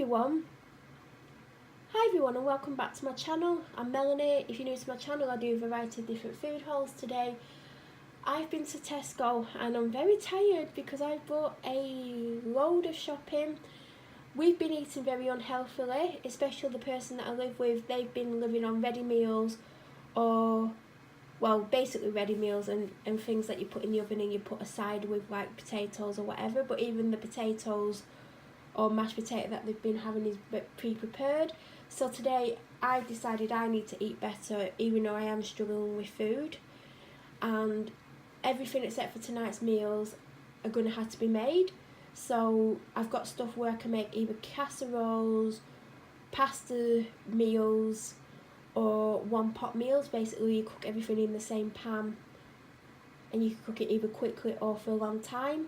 everyone. Hi everyone and welcome back to my channel. I'm Melanie. If you're new to my channel, I do a variety of different food hauls today. I've been to Tesco and I'm very tired because I bought a load of shopping. We've been eating very unhealthily, especially the person that I live with. They've been living on ready meals or, well, basically ready meals and things that you put in the oven and you put aside with like potatoes or whatever. But even the potatoes or mashed potato that they've been having is pre-prepared. So today I decided I need to eat better, even though I am struggling with food, and everything except for tonight's meals are going to have to be made. So I've got stuff where I can make either casseroles, pasta meals, or one pot meals. Basically you cook everything in the same pan and you can cook it either quickly or for a long time.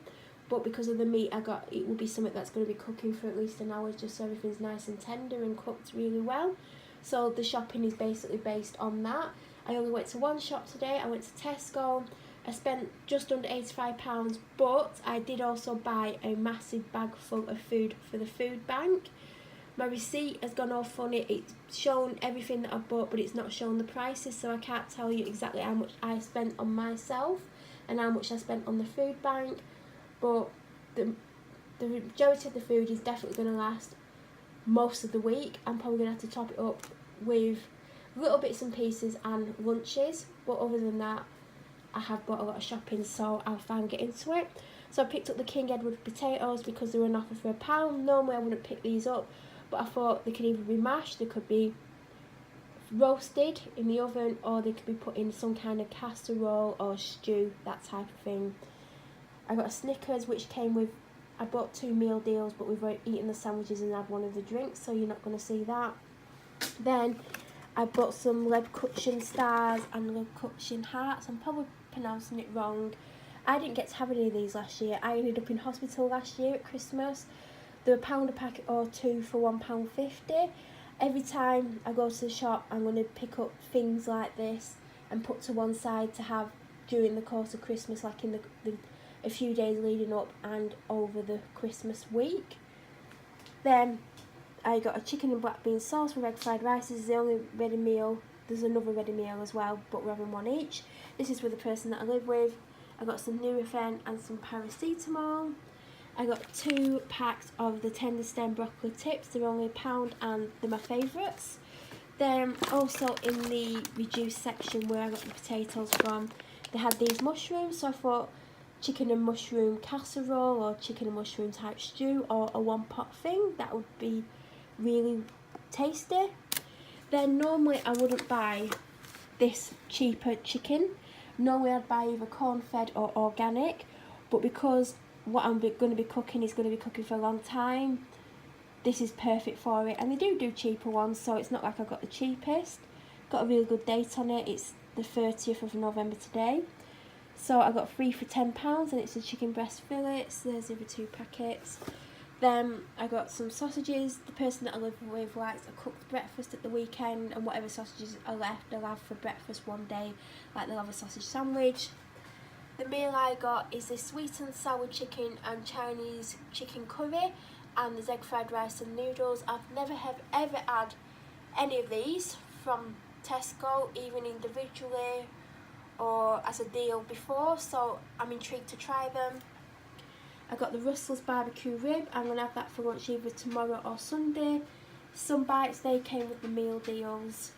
But because of the meat I got, it will be something that's going to be cooking for at least an hour, just so everything's nice and tender and cooked really well. So the shopping is basically based on that. I only went to one shop today. I went to Tesco. I spent just under £85, but I did also buy a massive bag full of food for the food bank. My receipt has gone all funny. It's shown everything that I bought, but it's not shown the prices, so I can't tell you exactly how much I spent on myself and how much I spent on the food bank. But the majority of the food is definitely going to last most of the week. I'm probably going to have to top it up with little bits and pieces and lunches. But other than that, I have bought a lot of shopping, so I'll finally get into it. So I picked up the King Edward potatoes because they were on offer for £1. Normally I wouldn't pick these up, but I thought they could either be mashed, they could be roasted in the oven, or they could be put in some kind of casserole or stew, that type of thing. I got a Snickers which came with, I bought 2 meal deals, but we've already eaten the sandwiches and had one of the drinks, so you're not going to see that. Then I bought some lead cushion stars and lead cushion hearts. I'm probably pronouncing it wrong. I didn't get to have any of these last year. I ended up in hospital last year at Christmas. They were £1 a packet or 2 for £1.50. Every time I go to the shop, I'm going to pick up things like this and put to one side to have during the course of Christmas, like in a few days leading up and over the Christmas week. Then I got a chicken and black bean sauce with egg fried rice. This is the only ready meal. There's another ready meal as well, but we're having one each. This is for the person that I live with. I got some Nurofen and some paracetamol. I got 2 packs of the tender stem broccoli tips. They're only £1 and they're my favourites. Then also in the reduced section where I got the potatoes from, they had these mushrooms, so I thought chicken and mushroom casserole or chicken and mushroom type stew or a one pot thing, that would be really tasty. Then normally I wouldn't buy this cheaper chicken. Normally I'd buy either corn fed or organic, but because what I'm going to be cooking is going to be cooking for a long time, this is perfect for it. And they do cheaper ones, so it's not like I got the cheapest. Got a really good date on it. It's the 30th of November today. So I got 3 for £10 and it's the chicken breast fillets. There's the other 2 packets. Then I got some sausages. The person that I live with likes a cooked breakfast at the weekend, and whatever sausages are left they'll have for breakfast one day, like they'll have a sausage sandwich. The meal I got is this sweet and sour chicken and Chinese chicken curry, and there's egg fried rice and noodles. I've never ever had any of these from Tesco, even individually or as a deal before, so I'm intrigued to try them. I got the Russell's barbecue rib. I'm going to have that for lunch either tomorrow or Sunday. Some bites, they came with the meal deals.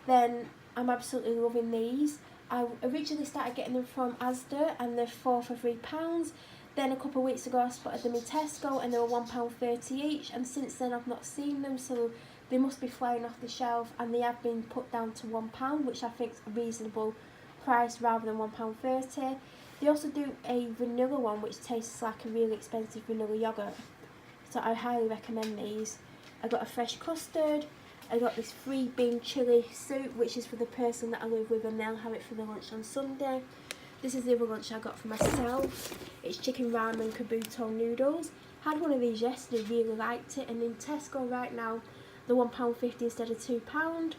Then I'm absolutely loving these. I originally started getting them from Asda and they're 4 for £3. Then a couple of weeks ago I spotted them in Tesco and they were £1.30 each, and since then I've not seen them, so they must be flying off the shelf, and they have been put down to £1, which I think is a reasonable price rather than £1.30. They also do a vanilla one which tastes like a really expensive vanilla yoghurt, so I highly recommend these. I got a fresh custard. I got this 3 bean chilli soup which is for the person that I live with, and they'll have it for the lunch on Sunday. This is the other lunch I got for myself. It's chicken ramen kabuto noodles. Had one of these yesterday, really liked it, and in Tesco right now they're £1.50 instead of £2.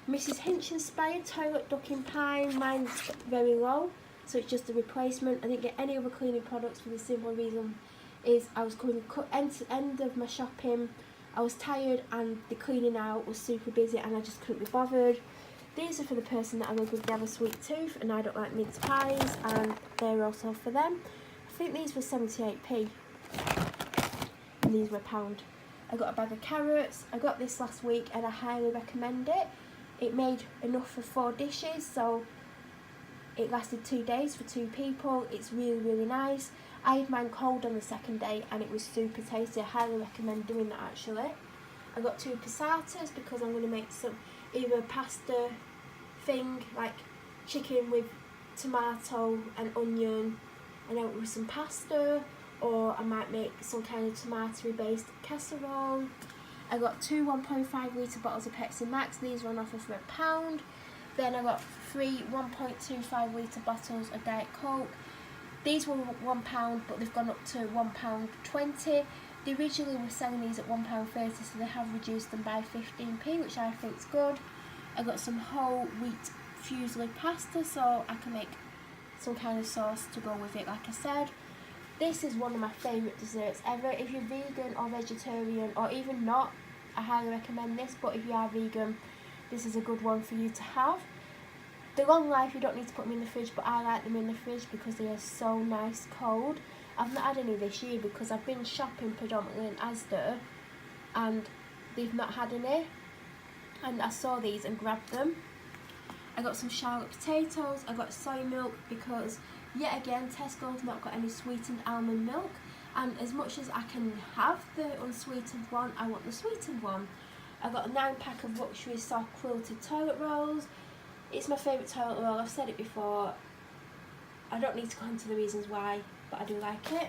Mrs Hinch inspired toilet ducking pie. Mine's very low, so it's just a replacement. I didn't get any other cleaning products for the simple reason is I was going to end of my shopping I was tired and the cleaning out was super busy and I just couldn't be bothered. These are for the person that I live with, they have a sweet tooth and I don't like mince pies, and they're also for them. I think these were 78p and these were £1. I got a bag of carrots. I got this last week and I highly recommend it. It made enough for 4 dishes, so it lasted 2 days for 2 people. It's really, really nice. I had mine cold on the second day and it was super tasty. I highly recommend doing that actually. I got 2 passatas because I'm going to make some either pasta thing like chicken with tomato and onion and then with some pasta, or I might make some kind of tomato based casserole. I got 2 1.5 litre bottles of Pepsi Max. These were on offer for £1. Then I got 3 1.25 litre bottles of Diet Coke. These were £1, but they've gone up to £1.20. They originally were selling these at £1.30, so they have reduced them by 15p, which I think is good. I got some whole wheat fusilli pasta, so I can make some kind of sauce to go with it, like I said. This is one of my favourite desserts ever. If you're vegan or vegetarian, or even not, I highly recommend this, but if you are vegan, this is a good one for you to have. They're long life, you don't need to put them in the fridge, but I like them in the fridge because they are so nice cold. I've not had any this year because I've been shopping predominantly in Asda and they've not had any, and I saw these and grabbed them. I got some Charlotte potatoes. I got soy milk because yet again Tesco's not got any sweetened almond milk, and as much as I can have the unsweetened one, I want the sweetened one. I got a 9-pack of luxury soft quilted toilet rolls. It's my favourite toilet roll, I've said it before. I don't need to go into the reasons why, but I do like it.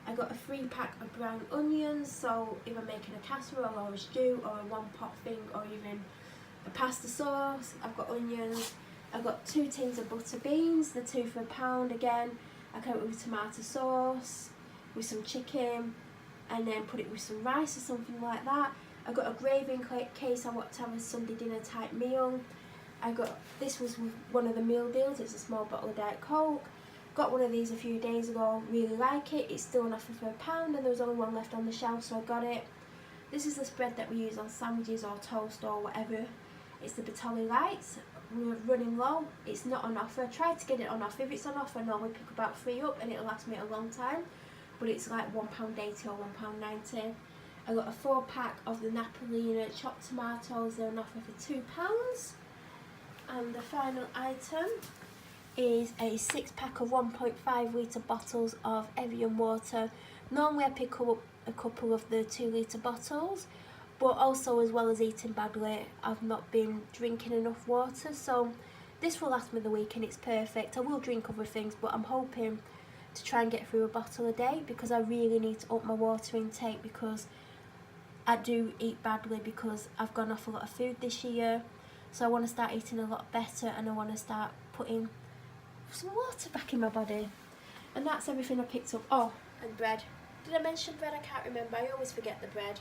I got a 3-pack of brown onions, so if I'm making a casserole or a stew or a one-pot thing or even a pasta sauce, I've got onions. I've got 2 tins of butter beans, the 2 for £1 again. I coat it with tomato sauce, with some chicken, and then put it with some rice or something like that. I got a gravy in case I want to have a Sunday dinner type meal. This was one of the meal deals, it's a small bottle of Diet Coke. Got one of these a few days ago, really like it. It's still on offer for £1 and there was only one left on the shelf, so I got it. This is the spread that we use on sandwiches or toast or whatever. It's the Bertolli Lights. We're running low, it's not on offer. I tried to get it on offer. If it's on offer, I normally pick about 3 up and it'll last me a long time, but it's like £1.80 or £1.90. I got a 4-pack of the Napolina chopped tomatoes, they're on offer for £2. And the final item is a 6-pack of 1.5 litre bottles of Evian water. Normally I pick up a couple of the 2 litre bottles, but also as well as eating badly, I've not been drinking enough water, so this will last me the week and it's perfect. I will drink other things, but I'm hoping to try and get through a bottle a day because I really need to up my water intake because I do eat badly because I've gone off a lot of food this year. So I want to start eating a lot better and I want to start putting some water back in my body. And that's everything I picked up. Oh, and bread. Did I mention bread? I can't remember. I always forget the bread.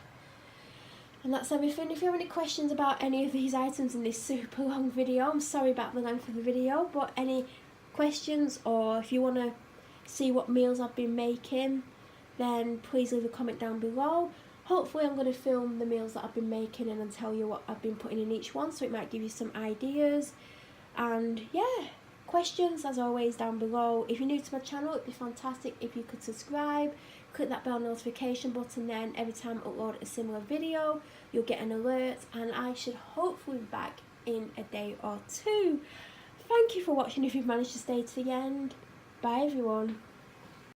And that's everything. If you have any questions about any of these items in this super long video, I'm sorry about the length of the video, but any questions or if you want to see what meals I've been making, then please leave a comment down below. Hopefully I'm going to film the meals that I've been making and then tell you what I've been putting in each one, so it might give you some ideas. And yeah, questions as always down below. If you're new to my channel, it'd be fantastic if you could subscribe, click that bell notification button, then every time I upload a similar video you'll get an alert, and I should hopefully be back in a day or 2. Thank you for watching if you've managed to stay to the end. Bye everyone.